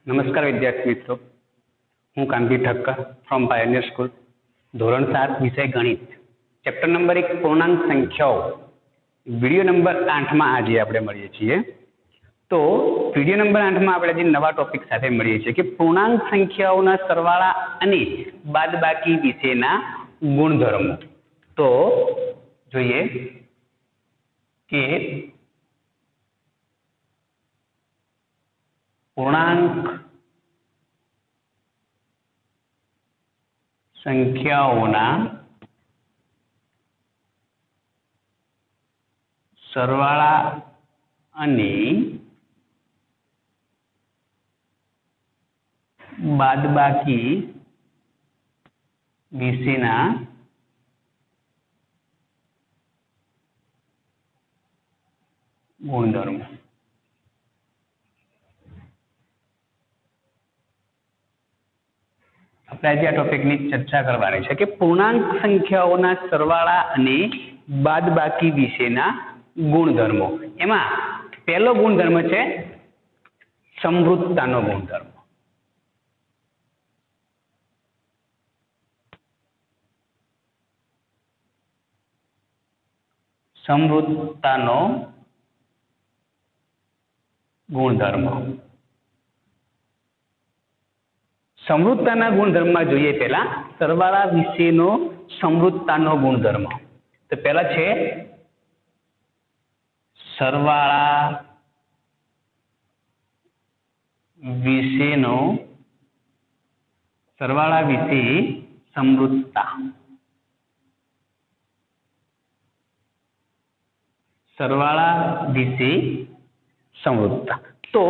નમસ્કાર વિદ્યાર્થી મિત્રો, હું Kanji Thakkar from pioneer school, ધોરણ 7 વિષય ગણિત, ચેપ્ટર નંબર 1 પૂર્ણાંક સંખ્યાઓ, વિડીયો નંબર 8 માં આજે આપણે મળીએ છીએ. તો વિડીયો નંબર 8 માં આપણે જે નવા ટોપિક સાથે મળીએ છીએ કે પૂર્ણાંક સંખ્યાઓના સરવાળા અને બાદબાકી વિશેના ગુણધર્મો. તો જોઈએ કે પૂર્ણાંક સંખ્યાઓના સરવાળા અને બાદબાકી વિશેના ગુણધર્મો. આપણે આજે આ ટોપિકની ચર્ચા કરવાની છે કે પૂર્ણાંક સંખ્યાઓના સરવાળા અને બાદબાકી વિશેના ગુણધર્મો. એમાં પહેલો ગુણધર્મ છે સમૃદ્ધતાનો ગુણધર્મ. સમૃદ્ધતાનો ગુણધર્મ. સમૃદ્ધતાના ગુણધર્મમાં જોઈએ પહેલા સરવાળા વિશેનો સમૃદ્ધતાનો ગુણધર્મ. તો પહેલા છે સરવાળા વિશે સમૃદ્ધતા. સરવાળા વિશે સમૃદ્ધતા. તો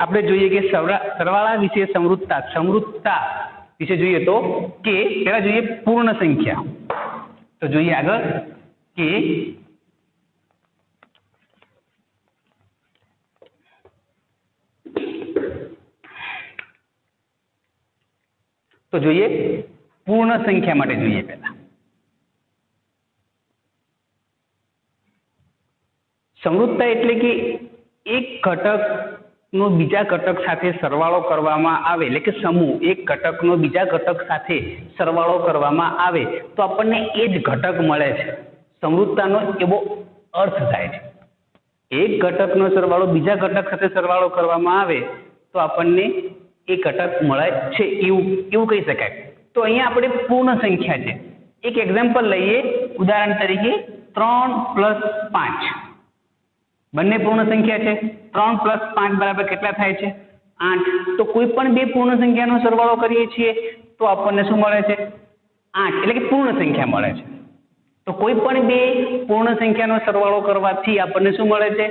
આપણે જોઈએ કે સરવાળા વિશે સમૃદ્ધતા વિશે જોઈએ તો કે પહેલા જોઈએ પૂર્ણ સંખ્યા. તો જોઈએ આગળ કે પૂર્ણ સંખ્યા માટે જોઈએ પહેલા સમૃદ્ધતા એટલે કે એક ઘટકનો બીજા ઘટક સાથે સરવાળો કરવામાં આવે, એટલે કે સમૂહ એક ઘટકનો બીજા ઘટક સાથે સરવાળો કરવામાં આવે તો આપણને એ જ ઘટક મળે છે. સમૃદ્ધતાનો એવો અર્થ થાય છે. એક ઘટકનો સરવાળો બીજા ઘટક સાથે સરવાળો કરવામાં આવે તો આપણને એ ઘટક મળે છે એવું કહી શકાય. તો અહીંયા આપણે પૂર્ણ સંખ્યા છે. એક એક્ઝામ્પલ લઈએ, ઉદાહરણ તરીકે 3 + 5 બંને પૂર્ણ સંખ્યા છે. 3 + 5 બરાબર કેટલા થાય છે? 8. તો કોઈ પણ બે પૂર્ણ સંખ્યાનો સરવાળો કરીએ છીએ તો આપણને શું મળે છે? 8, એટલે કે પૂર્ણ સંખ્યા મળે છે. તો કોઈ પણ બે પૂર્ણ સંખ્યાનો સરવાળો કરવાથી આપણને શું મળે છે?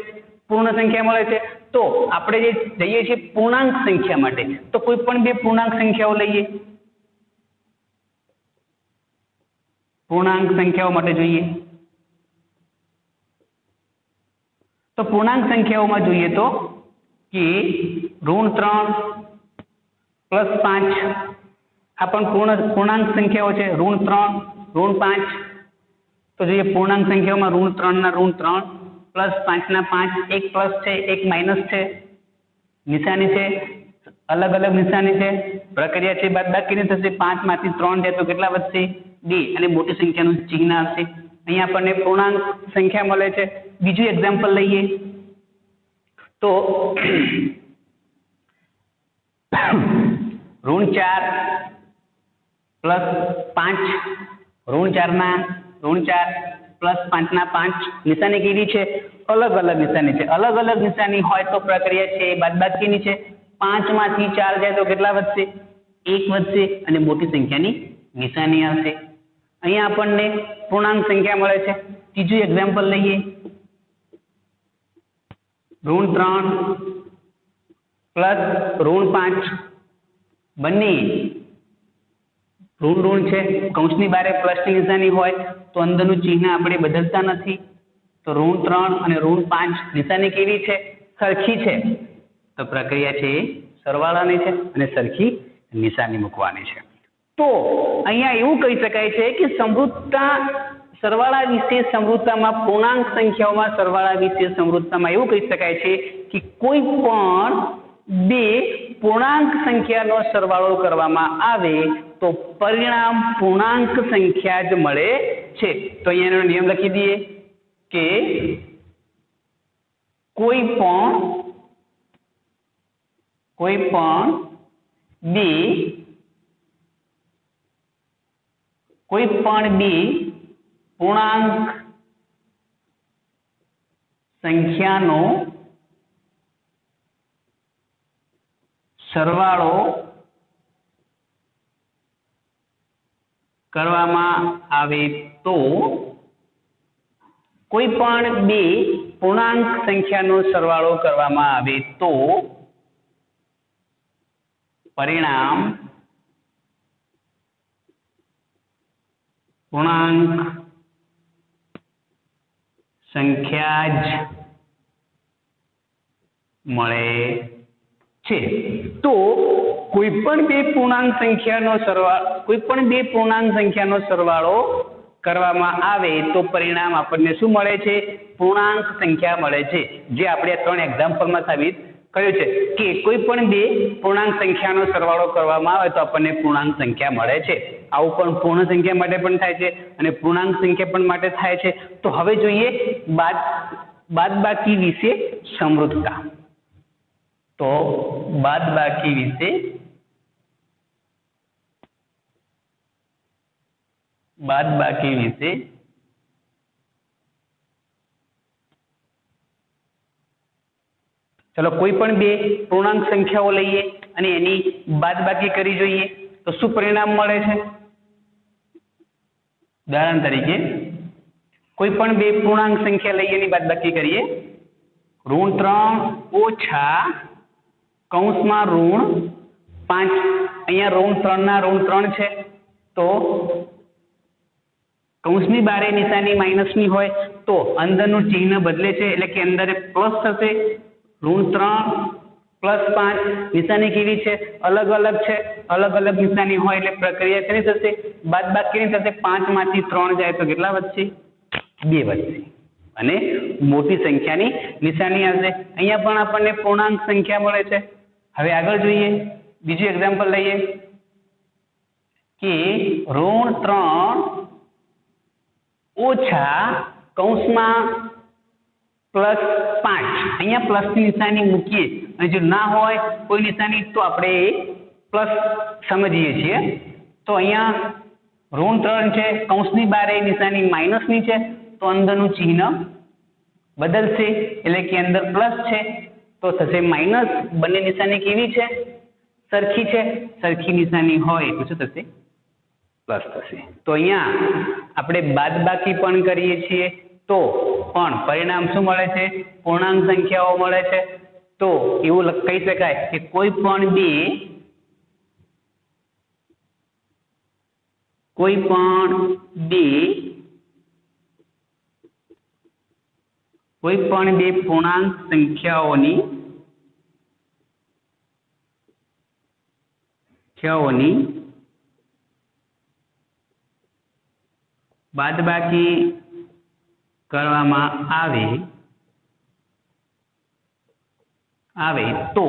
પૂર્ણ સંખ્યા મળે છે. તો આપણે જે જઈએ છીએ પૂર્ણાંક સંખ્યા માટે, તો કોઈ પણ બે પૂર્ણાંક સંખ્યાઓ લઈએ. પૂર્ણાંક સંખ્યાઓ માટે જોઈએ તો પૂર્ણાંક સંખ્યાઓમાં જોઈએ તો કે -3 + 5 આ પણ પૂર્ણાંક સંખ્યાઓ છે. -3 -5. તો જોઈએ પૂર્ણાંક સંખ્યાઓમાં -3 ના √3 +5 ના 5, એક પ્લસ છે એક માઇનસ છે, નિશાની છે અલગ અલગ નિશાની છે, પ્રક્રિયા છે બાદબાકીની થશે. 5 માંથી 3 જાય તો કેટલા વધશે? 2, અને મોટી સંખ્યાનું ચિહ્ન આવશે. અહીંયા આપણને પૂર્ણાંક સંખ્યા મળે છે. બીજું એક્ઝામ્પલ લઈએ તો -4 + 5 √4 ના √4 +5 ના 5, નિશાની કેવી છે? અલગ અલગ નિશાની છે. અલગ અલગ નિશાની હોય તો પ્રક્રિયા છે બાદબાકીની છે. 5 માંથી 4 જાય તો કેટલા વધશે? 1 વધશે, અને મોટી સંખ્યાની નિશાની આવશે. અહીંયા આપણને પૂર્ણાંક સંખ્યા મળે છે. ત્રીજું એક્ઝામ્પલ લઈએ, √3 + √5 બંને ઋણ છે. કૌંસની બારે પ્લસની નિશાની હોય તો અંદરનું ચિહ્ન આપણે બદલતા નથી. તો √3 અને √5 નિશાની કેવી છે? સરખી છે. તો પ્રક્રિયા છે એ સરવાળાની છે અને સરખી નિશાની મૂકવાની છે. તો અહીંયા એવું કહી શકાય છે કે સમૃદ્ધતા સરવાળા વિશે સમૃદ્ધતામાં પૂર્ણાંક સંખ્યાઓમાં સરવાળા વિશે સમૃદ્ધતામાં એવું કહી શકાય છે કે કોઈ પણ બે પૂર્ણાંક સંખ્યાનો સરવાળો કરવામાં આવે તો પરિણામ પૂર્ણાંક સંખ્યા જ મળે છે. તો અહીંયાનો નિયમ લખી દઈએ કે કોઈ પણ બે પૂર્ણાંક સંખ્યાનો સરવાળો કરવામાં આવે તો કોઈ પણ બે પૂર્ણાંક સંખ્યાનો સરવાળો કરવામાં આવે તો પરિણામ પૂર્ણાંક સંખ્યા જ મળે છે. તો કોઈ પણ બે પૂર્ણાંક સંખ્યાનો સરવાળો કરવામાં આવે તો પરિણામ આપણને શું મળે છે? પૂર્ણાંક સંખ્યા મળે છે. જે આપણે 3 એક્ઝામ્પલમાં સાબિત કર્યું છે કે કોઈ પણ બે પૂર્ણાંક સંખ્યાનો સરવાળો કરવામાં આવે તો આપણને પૂર્ણાંક સંખ્યા મળે છે. આવું પણ પૂર્ણ સંખ્યા માટે પણ થાય છે અને પૂર્ણાંક સંખ્યા પણ માટે થાય છે. તો હવે જોઈએ બાદબાકી વિશે સમૃદ્ધતા. તો બાદબાકી વિશે ચલો કોઈ પણ બે પૂર્ણાંક સંખ્યાઓ લઈએ અને એની બાદબાકી કરી જોઈએ તો શું પરિણામ મળે છે? ઉદાહરણ તરીકે કોઈ પણ બે પૂર્ણાંક સંખ્યા લઈએ એની બાદબાકી કરીએ. -3 ઓછા કૌંસમાં -5. અહીંયા -3 ના -3 છે તો કૌંસની બારે નિશાની માઇનસની હોય તો અંદરનું ચિહ્ન બદલે છે એટલે કે અંદર પ્લસ થશે. -3 +5 નિશાની કેવી છે? અલગ અલગ છે. અલગ અલગ નિશાની હોય એટલે પ્રક્રિયા કેવી થશે? બાદબાકીની થશે. 5 માંથી 3 જાય તો કેટલા વધશે? 2 વધશે અને મોટી સંખ્યાની નિશાની આવશે. અહીંયા પણ આપણને પૂર્ણાંક સંખ્યા મળે છે. હવે આગળ જોઈએ, બીજું એક્ઝામ્પલ લઈએ કે -3 ઓછા કૌંસમાં +5. અહીંયા પ્લસની નિશાની મૂકીએ અને જો ના હોય કોઈ નિશાની તો આપણે પ્લસ સમજીએ છીએ. તો અહીંયા -3 છે, કૌંસની બારે નિશાની માઇનસની છે તો અંદરનું ચિહ્ન બદલશે એટલે કે અંદર પ્લસ છે તો થશે માઇનસ. બંને નિશાની કેવી છે? સરખી છે. સરખી નિશાની હોય તો શું થશે? પ્લસ થશે. તો અહીંયા આપણે બાદબાકી પણ કરીએ છીએ તો પણ પરિણામ શું મળે છે? પૂર્ણાંક સંખ્યાઓ મળે છે. તો એવું કહી શકાય કે કોઈ પણ બે પૂર્ણાંક સંખ્યાઓની બાદબાકી કરવામાં આવે તો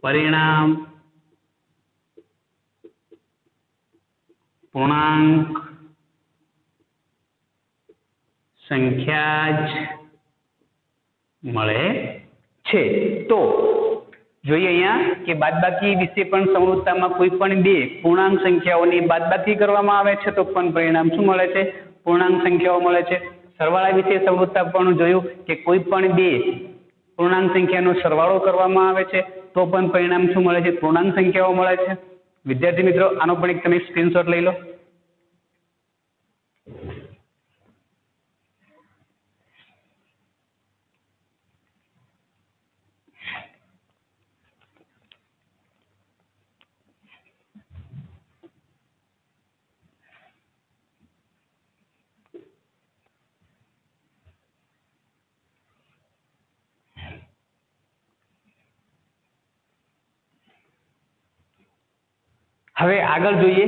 પરિણામ પૂર્ણાંક સંખ્યા જ મળે છે. તો જોઈએ અહીંયા કે બાદબાકી વિશે પણ સમૃદ્ધતામાં કોઈ પણ બે પૂર્ણાંક સંખ્યાઓની બાદબાકી કરવામાં આવે છે તો પણ પરિણામ શું મળે છે? પૂર્ણાંક સંખ્યાઓ મળે છે. સરવાળા વિશે સમૃદ્ધતા પણ જોયું કે કોઈ પણ બે પૂર્ણાંક સંખ્યાનો સરવાળો કરવામાં આવે છે તો પણ પરિણામ શું મળે છે? પૂર્ણાંક સંખ્યાઓ મળે છે. વિદ્યાર્થી મિત્રો આનો પણ એક તમે સ્ક્રીનશોટ લઈ લો. હવે આગળ જોઈએ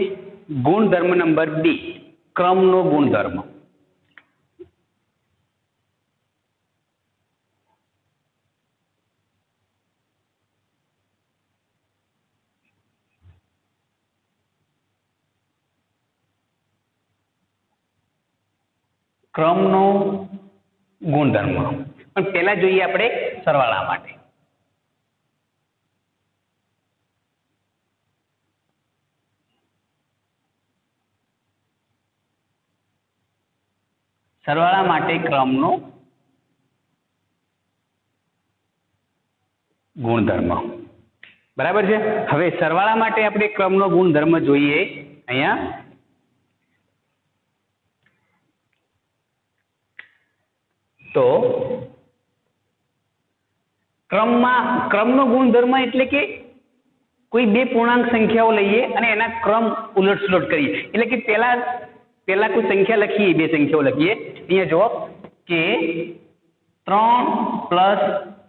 ગુણધર્મ નંબર 2, ક્રમનો ગુણધર્મ. ક્રમનો ગુણધર્મ. પણ પહેલા જોઈએ આપણે સરવાળા માટે. સરવાળા માટે ક્રમનો ગુણધર્મ. બરાબર છે. હવે સરવાળા માટે આપણે ક્રમનો ગુણધર્મ જોઈએ અહીંયા. તો ક્રમનો ગુણધર્મ એટલે કે કોઈ બે પૂર્ણાંક સંખ્યાઓ લઈએ અને એના ક્રમ ઉલટસુલટ કરીએ. એટલે કે પહેલા કોઈ સંખ્યા લખીએ, બે સંખ્યાઓ લખીએ. અહીંયા જુઓ કે 3 +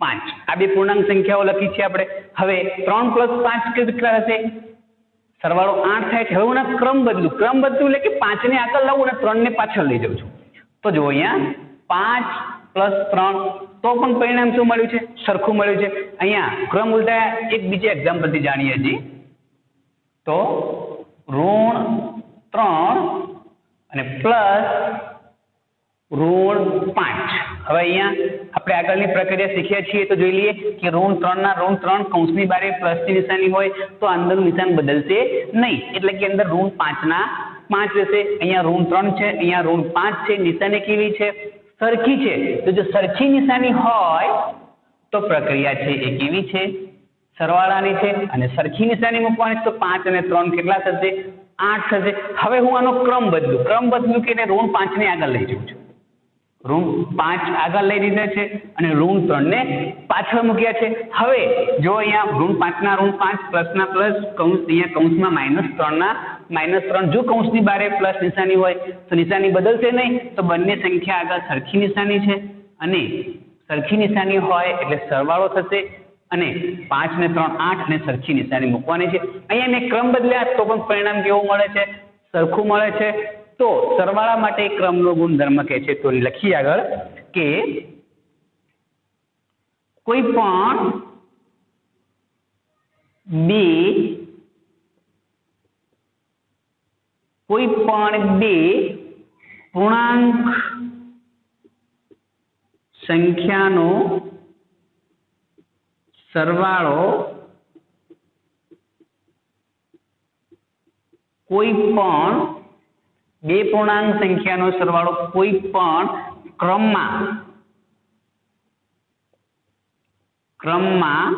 5 આ બે પૂર્ણાંક સંખ્યાઓ લખી છે આપણે. હવે 3 + 5 કેટલા હશે? સરવાળો 8 થાય છે. હવે હું ક્રમ બદલું એટલે કે 5 ને આગળ લાવું અને 3 ને પાછળ લઈ જાઉં છું. તો જુઓ અહીંયા 5 + 3 તો પણ પરિણામ શું મળ્યું છે? સરખું મળ્યું છે. અહીંયા ક્રમ ઉલટા એક બીજા એક્ઝામ્પલથી જાણીએ છીએ. તો -3 અને +5. હવે અહીંયા આપણે આગળની પ્રક્રિયા શીખ્યા છીએ તો જોઈ લઈએ કે -3 ના ઋણ 3 કૌંસની બારે પ્લસની નિશાની હોય તો અંદરનું નિશાન બદલશે નહીં. એટલે કે અંદર -5 ના 5 રહેશે. અહીંયા -3 છે, અહીંયા -5 છે. નિશાની કેવી છે? સરખી છે. તો જો સરખી નિશાની હોય તો પ્રક્રિયા છે એ કેવી છે? સરવાળાની છે. અને સરખી નિશાની મૂકવાની તો 5 અને 3 કેટલા થશે? 8 થશે. હવે હું આનો ક્રમ બદલું કે -5 ને આગળ લઈ જઉં છું. -5 આગળ લઈ લીધા છે અને -3 ને પાછળ મૂક્યા છે. હવે જો અહીંયા -5 ના ઋણ 5 પ્લસ ના પ્લસ કૌંસ, અહીંયા કૌંસમાં -3 ના -3. જો કૌંસની બારે પ્લસ નિશાની હોય તો નિશાની બદલશે નહીં. તો બંને સંખ્યા આગળ સરખી નિશાની છે અને સરખી નિશાની હોય એટલે સરવાળો થશે. અને 5 ને 3 8 અને સરખી નિશાની મૂકવાની છે. અહીંયા મેં ક્રમ બદલ્યા તો પણ પરિણામ કેવું મળે છે? સરખું મળે છે. તો સરવાળા માટે ક્રમનો ગુણધર્મ કહે છે. તો લખીએ આગળ કે કોઈ પણ બે પૂર્ણાંક સંખ્યાનો સરવાળો કોઈ પણ ક્રમમાં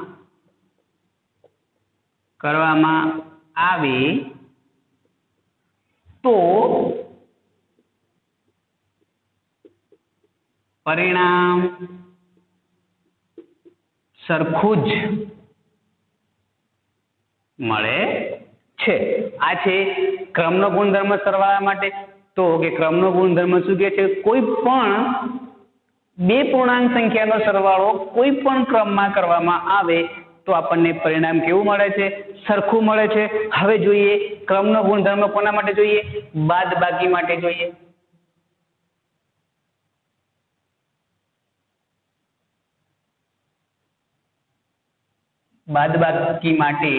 કરવામાં આવે તો પરિણામ સરખું જ મળે છે. આ છે ક્રમનો ગુણધર્મ સરવાળા માટે. તો કે ક્રમનો ગુણધર્મ શું કહે છે? કોઈ પણ બે પૂર્ણાંક સંખ્યાનો સરવાળો કોઈ પણ ક્રમમાં કરવામાં આવે તો આપણને પરિણામ કેવું મળે છે? સરખું મળે છે. હવે જોઈએ ક્રમનો ગુણધર્મ કોના માટે જોઈએ? બાદબાકી માટે જોઈએ. બાદબાકી માટે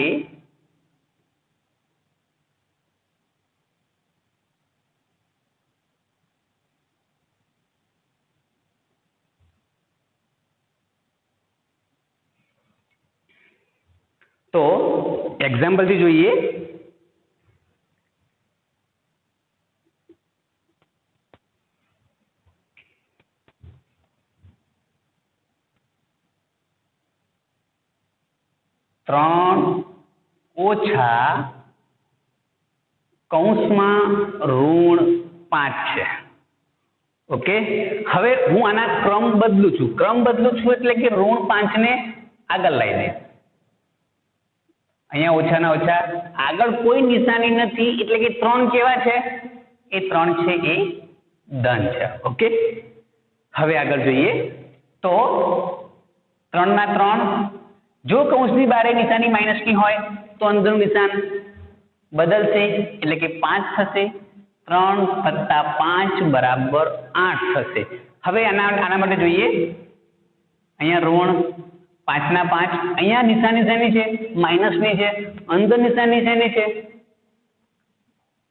તો એક્ઝામ્પલ થી જોઈએ. ત્રણ ઓછા કૌંસમાં -5 છે. ઓકે. હવે હું આના ક્રમ બદલું છું એટલે કે -5 ને આગળ લઈ દે. અહીંયા ઓછાના ઓછા આગળ કોઈ નિશાની નથી એટલે કે 3 કેવા છે? એ 3 છે એ ધન છે. ઓકે. હવે આગળ જોઈએ તો 3 ના 3 જો કૌંસની બારે નિશાની માઇનસની હોય તો અંદરનું નિશાન બદલશે એટલે કે 5 થશે. 3 + 5 = 8 થશે. હવે આના માટે જોઈએ અહીંયા ઋણ 5 ના 5 અહીંયા નિશાની શેની છે? માઇનસની છે. અંદર નિશાની શેની છે?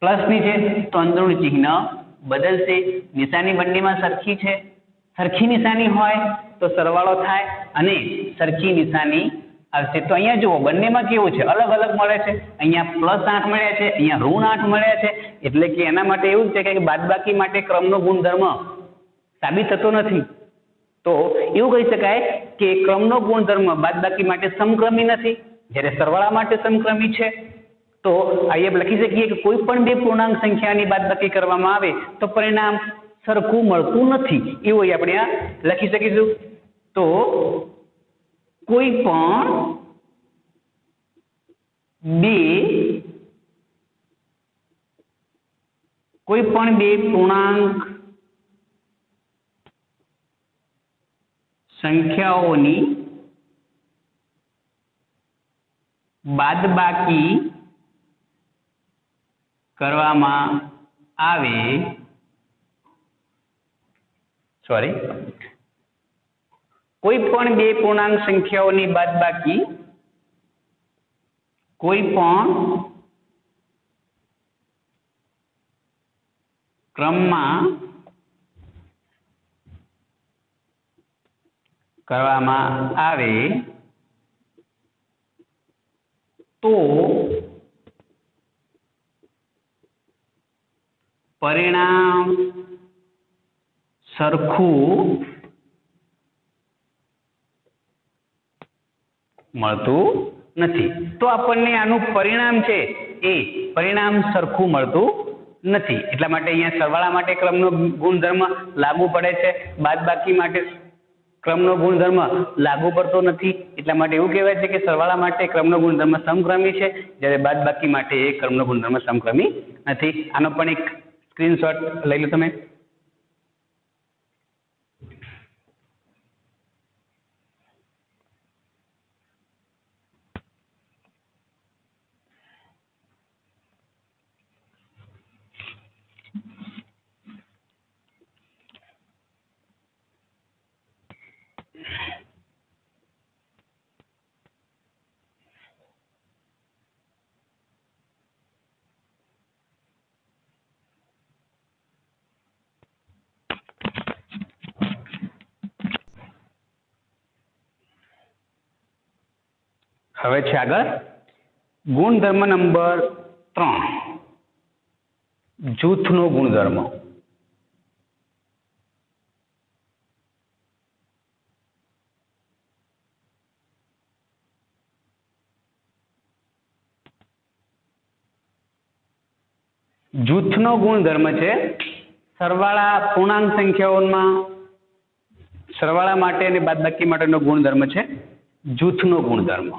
પ્લસની છે. તો અંદરનું ચિહ્ન બદલશે, નિશાની બંનેમાં સરખી છે, સરખી નિશાની હોય તો સરવાળો થાય અને સરખી નિશાની આવશે. તો અહીંયા જુઓ બંનેમાં કેવું છે, અલગ અલગ મળે છે. અહીંયા +8 મળ્યા છે, અહીંયા -8 મળ્યા છે. એટલે કે એના માટે એવું છે કે બાદબાકી માટે ક્રમનો ગુણધર્મ સાબિત થતો નથી. તો એવું કહી શકાય કે ક્રમનો ગુણધર્મ બાદબાકી માટે સમક્રમી નથી, જ્યારે સરવાળા માટે સમક્રમી છે. તો અહીંયા લખી શકીએ કે કોઈ પણ બે પૂર્ણાંક સંખ્યાની બાદબાકી કરવામાં આવે તો પરિણામ સરખું મળતું નથી, એવું આપણે આ લખી શકીશું. તો કોઈ પણ બે પૂર્ણાંક સંખ્યાઓની બાદબાકી કરવામાં આવે કોઈ પણ બે પૂર્ણાંક સંખ્યાઓની બાદબાકી કોઈ પણ ક્રમમાં કરવામાં આવે તો પરિણામ સરખું મળતું નથી. તો આપણને આનું પરિણામ છે એ પરિણામ સરખું મળતું નથી. એટલા માટે અહીંયા સરવાળા માટે ક્રમનો ગુણધર્મ લાગુ પડે છે, બાદબાકી માટે ક્રમનો ગુણધર્મ લાગુ પડતો નથી. એટલા માટે એવું કહેવાય છે કે સરવાળા માટે ક્રમનો ગુણધર્મ સમક્રમી છે, જ્યારે બાદબાકી માટે એ ક્રમનો ગુણધર્મ સમક્રમી નથી. આનો પણ એક સ્ક્રીનશોટ લઈ લો તમે. હવે છે આગળ ગુણધર્મ નંબર 3, જૂથનો ગુણધર્મ. જૂથનો ગુણધર્મ છે સરવાળા પૂર્ણાંક સંખ્યાઓમાં સરવાળા માટે અને બાદબાકી માટેનો ગુણધર્મ છે જૂથનો ગુણધર્મ.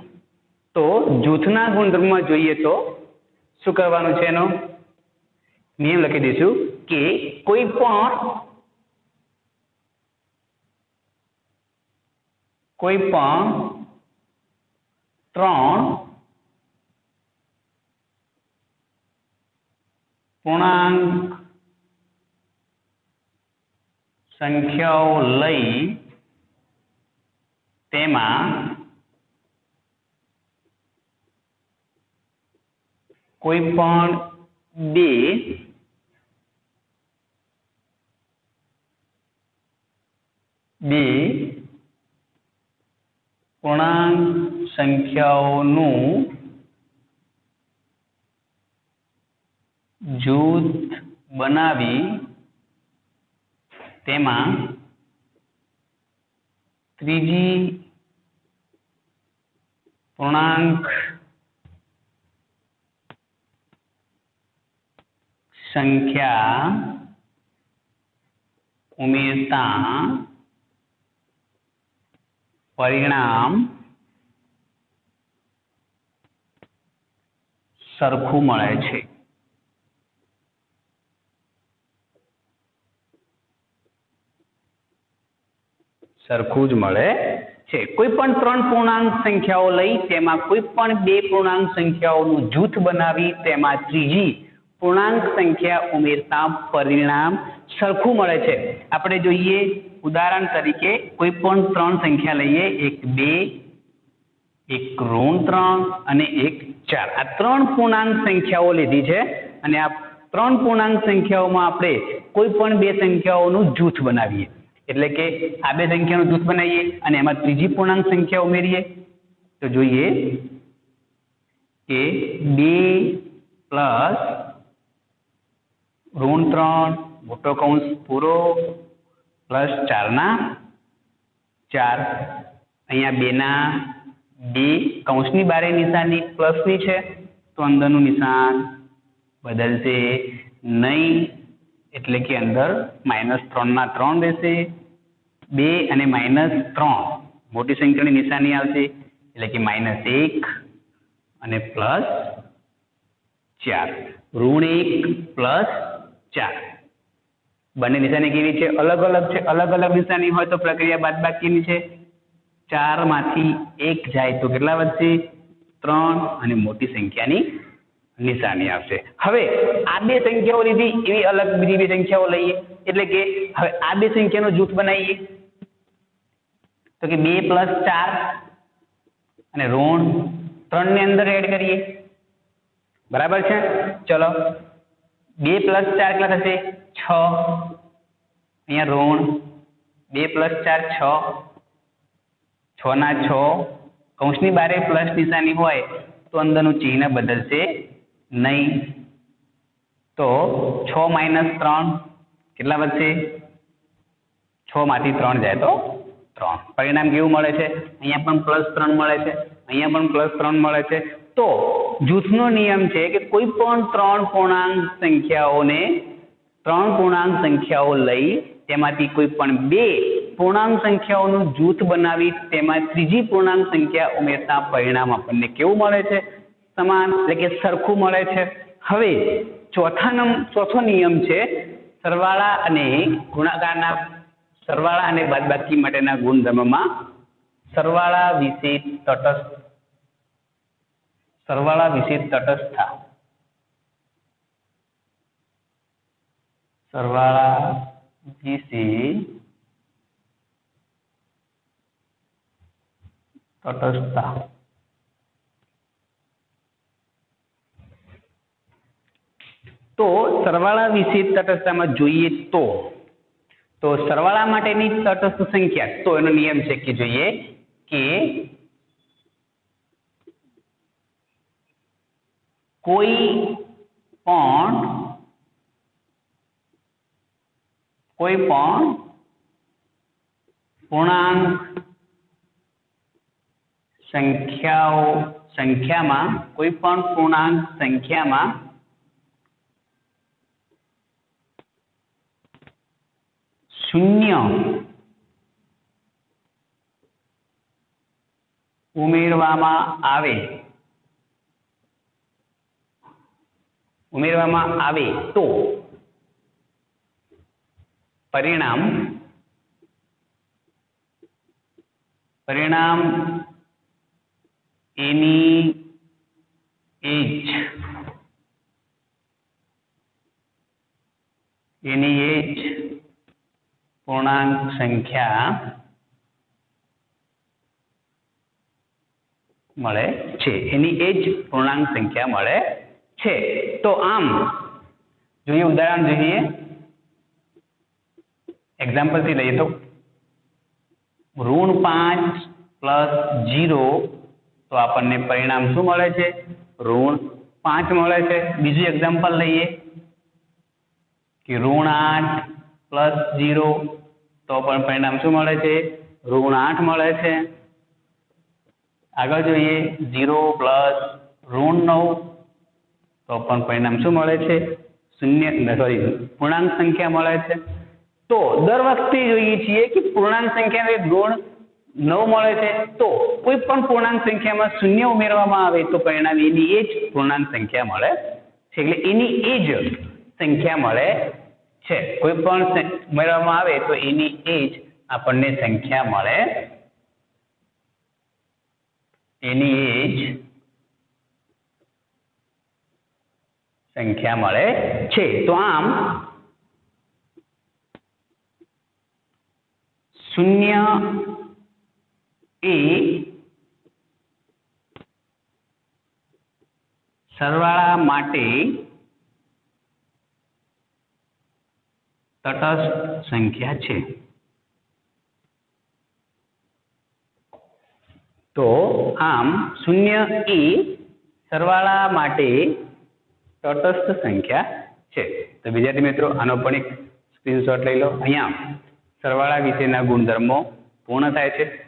તો જૂથના ગુણધર્મમાં જોઈએ તો શું કરવાનું છે, એનો નિયમ લખી દઈશું કે કોઈ પણ ત્રણ પૂર્ણાંક સંખ્યાઓ લઈ તેમાં કોઈ પણ બે પૂર્ણાંક સંખ્યાઓનું જૂથ બનાવી તેમાં ત્રીજી પૂર્ણાંક સંખ્યા ઉમેરતા પરિણામ સરખું મળે છે. સરખું જ મળે છે. કોઈ પણ ત્રણ પૂર્ણાંક સંખ્યાઓ લઈ તેમાં કોઈ પણ બે પૂર્ણાંક સંખ્યાઓનું જૂથ બનાવી તેમાં ત્રીજી પૂર્ણાંક સંખ્યા ઉમેરતા પરિણામ સરખું મળે છે. આપણે જોઈએ ઉદાહરણ તરીકે કોઈ પણ ત્રણ સંખ્યા લઈએ, એક 2, એક ઋણ 3 અને એક 4. આ ત્રણ પૂર્ણાંક સંખ્યાઓ લીધી છે અને આ ત્રણ પૂર્ણાંક સંખ્યાઓમાં આપણે કોઈ પણ બે સંખ્યાઓનું જૂથ બનાવીએ, એટલે કે આ બે સંખ્યાનું જૂથ બનાવીએ અને એમાં ત્રીજી પૂર્ણાંક સંખ્યા ઉમેરીએ તો જોઈએ કે 2 પ્લસ ઋણ 3 મોટો કૌંસ પૂરો પ્લસ 4 ના 4, અહીંયા 2 ના 2 કૌંસની બારે નિશાની પ્લસની છે તો અંદરનું નિશાન બદલશે નહીં, એટલે કે અંદર -3 ના 3 રહેશે. 2 અને -3 મોટી સંખ્યાની નિશાની આવશે એટલે કે -1 અને +4, ઋણ 1 પ્લસ 4. બંને નિશાની કેવી છે? અલગ અલગ છે. અલગ અલગ નિશાની હોય તો પ્રક્રિયા બાદબાકીની છે. 4 માંથી 1 જાય તો કેટલા વધશે? 3 અને મોટી સંખ્યાની નિશાની આવશે. હવે આ બે સંખ્યાઓ લીધી, એવી અલગ બીજી બે સંખ્યાઓ લઈએ, એટલે કે હવે આ બે સંખ્યાનું જૂથ બનાવીએ તો કે 2 + 4 અને ઋણ 3 ની અંદર એડ કરીએ, બરાબર છે? ચલો 2 + 4 કેટલા થશે? 6. અહીંયા ઋણ 2 + 4 6, 6 ના 6 કૌંસની બારે પ્લસ નિશાની હોય તો અંદરનું ચિહ્ન બદલશે નહીં, તો 6 - 3 કેટલા વધશે? 6 માંથી 3 જાય તો 3. પરિણામ કેવું મળે છે? અહીંયા પણ +3 મળે છે, અહીંયા પણ +3 મળે છે. તો જૂથનો નિયમ છે કે કોઈ પણ ત્રણ પૂર્ણાંક સંખ્યાઓ લઈ તેમાંથી કોઈ પણ બે પૂર્ણાંક સંખ્યાઓનું જૂથ બનાવી તેમાં ત્રીજી પૂર્ણાંક સંખ્યા ઉમેરતા પરિણામ આપણને કેવું મળે છે? સમાન, એટલે કે સરખું મળે છે. હવે ચોથો નિયમ છે સરવાળા અને ગુણાકારના સરવાળા અને બાદબાકી માટેના ગુણધર્મમાં સરવાળા વિશે તટસ્થતા. સરવાળા વિશે તટસ્થતા. તો સરવાળા વિશે તટસ્થતામાં જોઈએ તો સરવાળા માટેની તટસ્થ સંખ્યા, તો એનો નિયમ છે કે જોઈએ કે કોઈ પણ પૂર્ણાંક સંખ્યામાં શૂન્ય ઉમેરવામાં આવે તો પરિણામ એની એજ પૂર્ણાંક સંખ્યા મળે છે. તો આમ જોઈએ, ઉદાહરણ જોઈએ, એક્ઝામ્પલ થી લઈએ તો ઋણ 5 + 0 તો આપણને પરિણામ શું મળે છે? ઋણ 5 મળે છે. બીજું એક્ઝામ્પલ લઈએ કે ઋણ 8 + 0 તો પણ પરિણામ શું મળે છે? ઋણ 8 મળે છે. આગળ જોઈએ 0 + ઋણ 9 તો પણ પરિણામ શું મળે છે? પૂર્ણાંક સંખ્યા મળે છે. તો દર વખતે જોઈએ છીએ કે પૂર્ણાંક સંખ્યાને ઋણ 9 મળે છે, તો કોઈ પણ પૂર્ણાંક સંખ્યામાં શૂન્ય ઉમેરવામાં આવે તો પરિણામ એની એ જ પૂર્ણાંક સંખ્યા મળે છે, એટલે એની એ જ સંખ્યા મળે છે. કોઈ પણ ઉમેરવામાં આવે તો એની એ જ આપણને સંખ્યા મળે છે. તો આમ શૂન્ય એ સરવાળા માટે તટસ્થ સંખ્યા છે. તો આમ શૂન્ય એ સરવાળા માટે તટસ્થ સંખ્યા છે. તો વિદ્યાર્થી મિત્રો આનો પણ એક સ્ક્રીનશોટ લઈ લો. અહીંયા સરવાળા વિશેના ગુણધર્મો પૂર્ણ થાય છે.